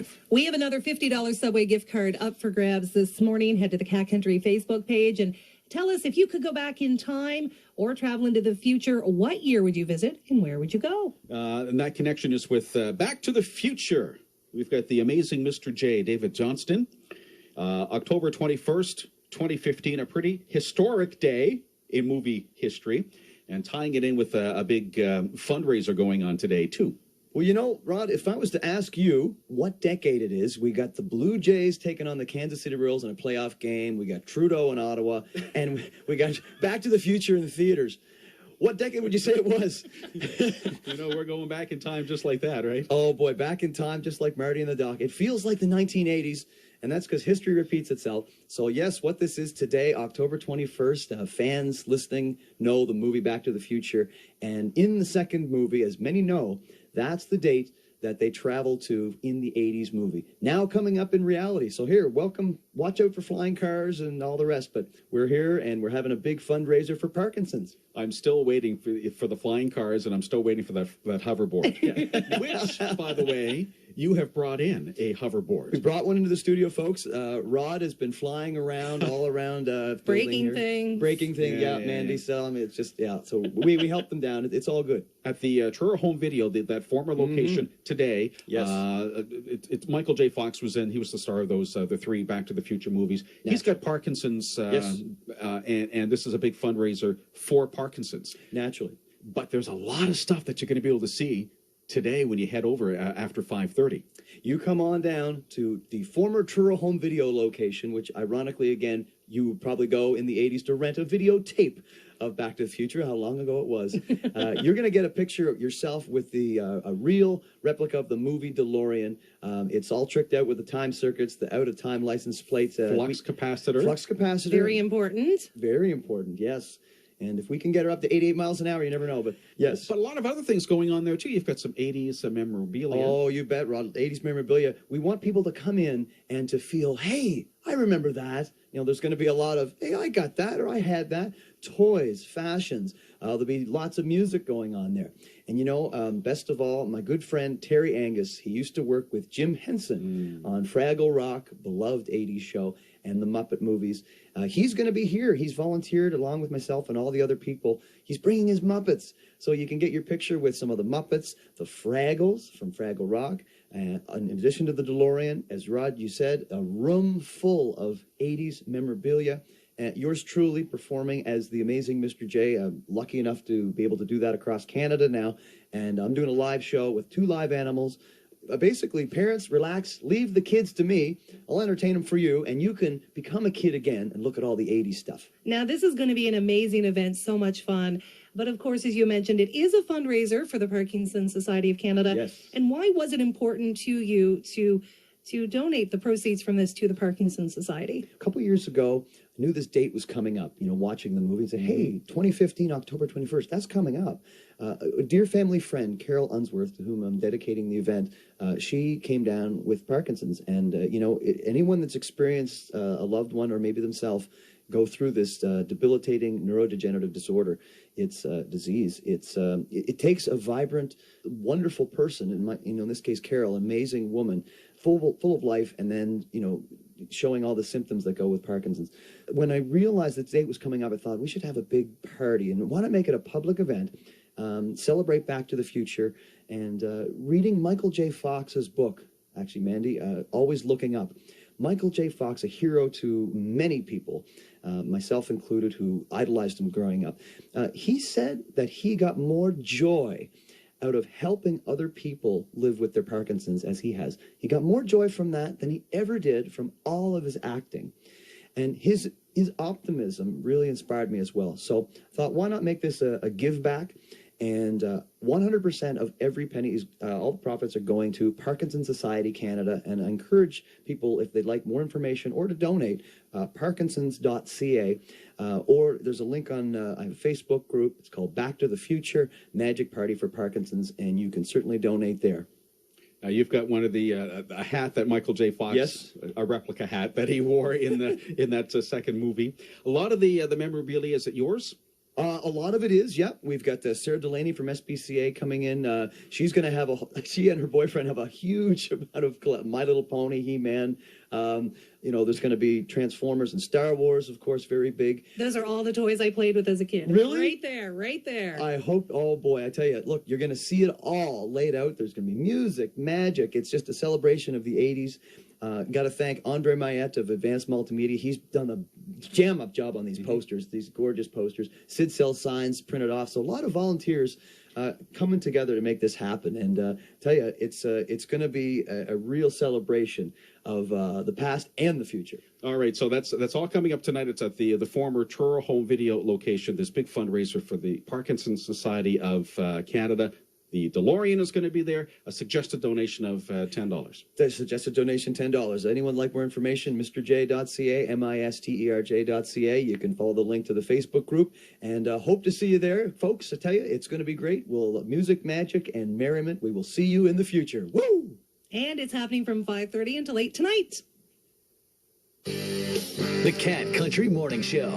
stuff. We have another $50 Subway gift card up for grabs this morning. Head to the Cat Country Facebook page and tell us if you could go back in time or travel into the future, what year would you visit and where would you go? And that connection is with Back to the Future. We've got the amazing Mr. J, David Johnston. October 21st, 2015, a pretty historic day in movie history, and tying it in with a big fundraiser going on today, too. Well, you know, Rod, if I was to ask you what decade it is, we got the Blue Jays taking on the Kansas City Royals in a playoff game. We got Trudeau in Ottawa, and we got Back to the Future in the theaters. What decade would you say it was? You know, we're going back in time just like that, right? Oh, boy, back in time, just like Marty and the Doc. It feels like the 1980s, and that's because history repeats itself. So, yes, what this is today, October 21st, fans listening know the movie Back to the Future. And in the second movie, as many know, that's the date that they traveled to in the 80s movie. Now coming up in reality. So here, welcome, watch out for flying cars and all the rest. But we're here, and we're having a big fundraiser for Parkinson's. I'm still waiting for the flying cars, and I'm still waiting for that hoverboard. Which, by the way, you have brought in a hoverboard. We brought one into the studio, folks. Rod has been flying around all around. Breaking things. Breaking things, yeah, Mandy. Yeah. So, I mean, it's just, yeah. So we helped them down. It's all good. At the Truro Home Video, that former location today, yes. It's Michael J. Fox was in. He was the star of those, the three Back to the Future movies. Naturally. He's got Parkinson's, yes. And this is a big fundraiser for Parkinson's. Naturally. But there's a lot of stuff that you're going to be able to see today when you head over after 5:30. You come on down to the former Truro Home Video location, which ironically, again, you would probably go in the 80s to rent a videotape of Back to the Future, how long ago it was. You're going to get a picture of yourself with a real replica of the movie DeLorean. It's all tricked out with the time circuits, the out-of-time license plates. Flux capacitor. Flux capacitor. Very important. Very important, yes. And if we can get her up to 88 miles an hour, you never know. But yes. But a lot of other things going on there, too. You've got some 80s memorabilia. Oh, you bet, Rod. 80s memorabilia. We want people to come in and to feel, hey, I remember that. You know, there's going to be a lot of, hey, I got that or I had that. Toys, fashions. There'll be lots of music going on there. And, you know, best of all, my good friend Terry Angus, he used to work with Jim Henson on Fraggle Rock, beloved 80s show, and the Muppet movies. He's going to be here. He's volunteered along with myself and all the other people. He's bringing his Muppets. So you can get your picture with some of the Muppets, the Fraggles from Fraggle Rock. In addition to the DeLorean, as Rod, you said, a room full of 80s memorabilia. Yours truly performing as the amazing Mr. J. I'm lucky enough to be able to do that across Canada now. And I'm doing a live show with 2 live animals. Basically, parents, relax, leave the kids to me. I'll entertain them for you, and you can become a kid again and look at all the 80s stuff. Now, this is going to be an amazing event, so much fun. But, of course, as you mentioned, it is a fundraiser for the Parkinson's Society of Canada. Yes. And why was it important to you to donate the proceeds from this to the Parkinson's Society? A couple years ago, I knew this date was coming up, you know, watching the movie and say, hey, 2015, October 21st, that's coming up. A dear family friend, Carol Unsworth, to whom I'm dedicating the event, she came down with Parkinson's. And, you know, anyone that's experienced a loved one or maybe themselves go through this debilitating neurodegenerative disorder. It's a disease. It takes a vibrant, wonderful person, in this case, Carol, amazing woman, full of life, and then, you know, showing all the symptoms that go with Parkinson's. When I realized that date was coming up, I thought we should have a big party, and why not make it a public event, celebrate Back to the Future, and reading Michael J. Fox's book, actually, Mandy, Always Looking Up. Michael J. Fox, a hero to many people, myself included, who idolized him growing up. He said that he got more joy out of helping other people live with their Parkinson's as he has. He got more joy from that than he ever did from all of his acting. And his optimism really inspired me as well. So I thought, why not make this a give back? And 100% of every penny, all the profits are going to Parkinson's Society Canada. And I encourage people, if they'd like more information or to donate, parkinsons.ca. Or there's a link on I have a Facebook group. It's called Back to the Future Magic Party for Parkinson's, and you can certainly donate there. You've got one of the a hat that Michael J. Fox, yes, a replica hat that he wore in that second movie. A lot of the memorabilia, is it yours? A lot of it is, yep. We've got Sarah Delaney from SPCA coming in. She's going to have she and her boyfriend have a huge amount of My Little Pony, He-Man. There's going to be Transformers and Star Wars, of course, very big. Those are all the toys I played with as a kid. Really? Right there. I hope, oh boy, I tell you, look, you're going to see it all laid out. There's going to be music, magic. It's just a celebration of the 80s. Got to thank Andre Mayette of Advanced Multimedia. He's done a jam-up job on these posters, these gorgeous posters. Sid sells signs printed off. So a lot of volunteers coming together to make this happen. And tell you, it's going to be a real celebration of the past and the future. All right, so that's all coming up tonight. It's at the former Truro Home Video location. This big fundraiser for the Parkinson's Society of Canada. The DeLorean is going to be there. A suggested donation of $10. The suggested donation, $10. Anyone like more information? MrJ.ca, MISTERJ.ca. You can follow the link to the Facebook group. And hope to see you there, folks. I tell you, it's going to be great. Music, magic, and merriment. We will see you in the future. Woo! And it's happening from 5:30 until 8 tonight. The Cat Country Morning Show.